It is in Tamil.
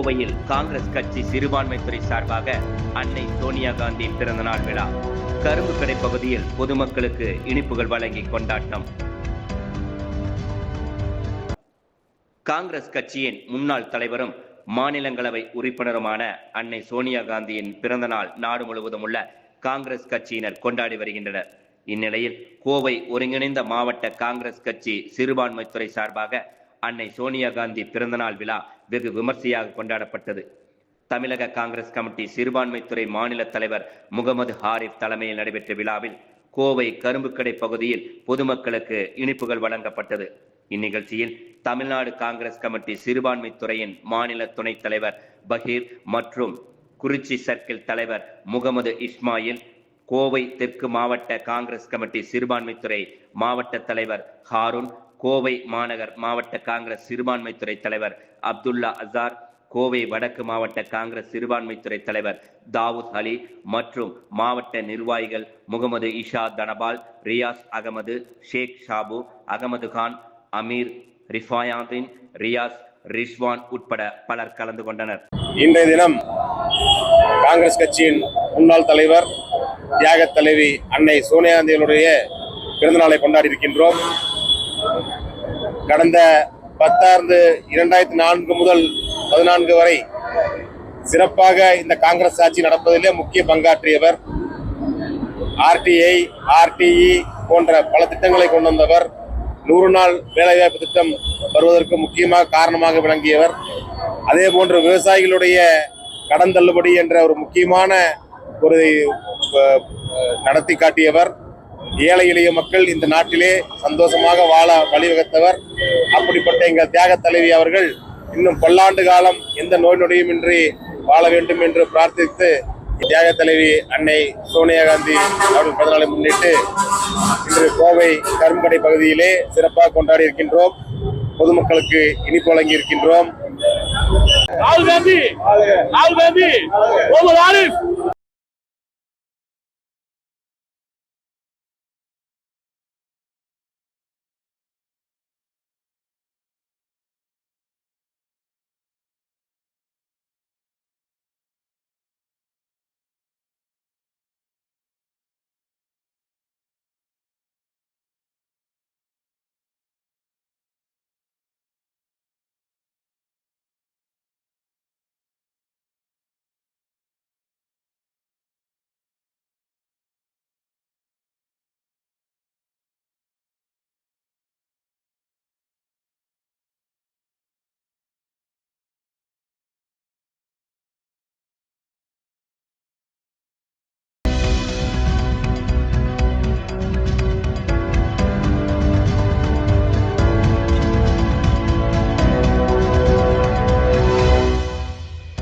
கோவையில் காங்கிரஸ் கட்சி சிறுபான்மைத்துறை சார்பாக அன்னை சோனியா காந்தி பிறந்தநாள் விழா. கரும்பு கடை பகுதியில் பொதுமக்களுக்கு இனிப்புகள் வழங்கி கொண்டாட்டம். காங்கிரஸ் கட்சியின் முன்னாள் தலைவரும் மாநிலங்களவை உறுப்பினருமான அன்னை சோனியா காந்தியின் பிறந்தநாள் நாடு முழுவதும் உள்ள காங்கிரஸ் கட்சியினர் கொண்டாடி வருகின்றனர். இந்நிலையில் கோவை ஒருங்கிணைந்த மாவட்ட காங்கிரஸ் கட்சி சிறுபான்மைத்துறை சார்பாக அன்னை சோனியா காந்தி பிறந்தநாள் விழா வெகு விமர்சையாக கொண்டாடப்பட்டது. தமிழக காங்கிரஸ் கமிட்டி சிறுபான்மைத்துறை மாநில தலைவர் முகமது ஹாரிப் தலைமையில் நடைபெற்ற விழாவில் கோவை கரும்புக்கடை பகுதியில் பொதுமக்களுக்கு இனிப்புகள் வழங்கப்பட்டது. இந்நிகழ்ச்சியில் தமிழ்நாடு காங்கிரஸ் கமிட்டி சிறுபான்மைத்துறையின் மாநில துணைத் தலைவர் பகீர் மற்றும் குறிச்சி சர்க்கிள் தலைவர் முகமது இஸ்மாயில், கோவை தெற்கு மாவட்ட காங்கிரஸ் கமிட்டி சிறுபான்மைத்துறை மாவட்ட தலைவர் ஹாரூன், கோவை மாநகர் மாவட்ட காங்கிரஸ் சிறுபான்மைத்துறை தலைவர் அப்துல்லா அசார், கோவை வடக்கு மாவட்ட காங்கிரஸ் சிறுபான்மைத்துறை தலைவர் தாவூத் அலி மற்றும் மாவட்ட நிர்வாகிகள் முகமது இஷா தனபால், ரியாஸ் அகமது, ஷேக் ஷாபு, அகமது கான், அமீர், ரிஃபாயாதீன், ரியாஸ், ரிஷ்வான் உட்பட பலர் கலந்து கொண்டனர். இன்றைய தினம் காங்கிரஸ் கட்சியின் முன்னாள் தலைவர் தியாக தலைவி அன்னை சோனியா காந்தியினுடைய பிறந்தநாளை கொண்டாடி இருக்கின்றோம். கடந்த 2004 முதல் 14 வரை சிறப்பாக இந்த காங்கிரஸ் ஆட்சி நடப்பதிலே முக்கிய பங்காற்றியவர். RTI, RTE போன்ற பல திட்டங்களை கொண்டு வந்தவர். 100 நாள் வேலைவாய்ப்பு திட்டம் வருவதற்கு முக்கியமாக காரணமாக விளங்கியவர். அதே போன்று விவசாயிகளுடைய கடன் தள்ளுபடி என்ற ஒரு முக்கியமான ஒரு நடத்தி காட்டியவர். ஏழை எளிய மக்கள் இந்த நாட்டிலே சந்தோஷமாக வாழ வழிவகுத்தவர். அப்படிப்பட்ட எங்கள் தியாக தலைவி அவர்கள் இன்னும் பல்லாண்டு காலம் எந்த நோய் நொடியுமின்றி வாழ வேண்டும் என்று பிரார்த்தித்து தியாக தலைவி அன்னை சோனியா காந்தி அவர்கள் பிறந்தநாளை முன்னிட்டு இன்று கோவை கரும்புக்கடை பகுதியிலே சிறப்பாக கொண்டாடி இருக்கின்றோம். பொதுமக்களுக்கு இனிப்பு வழங்கி இருக்கின்றோம். ராகுல் காந்தி, ராகுல் காந்தி, முகமது ஆரிஃப்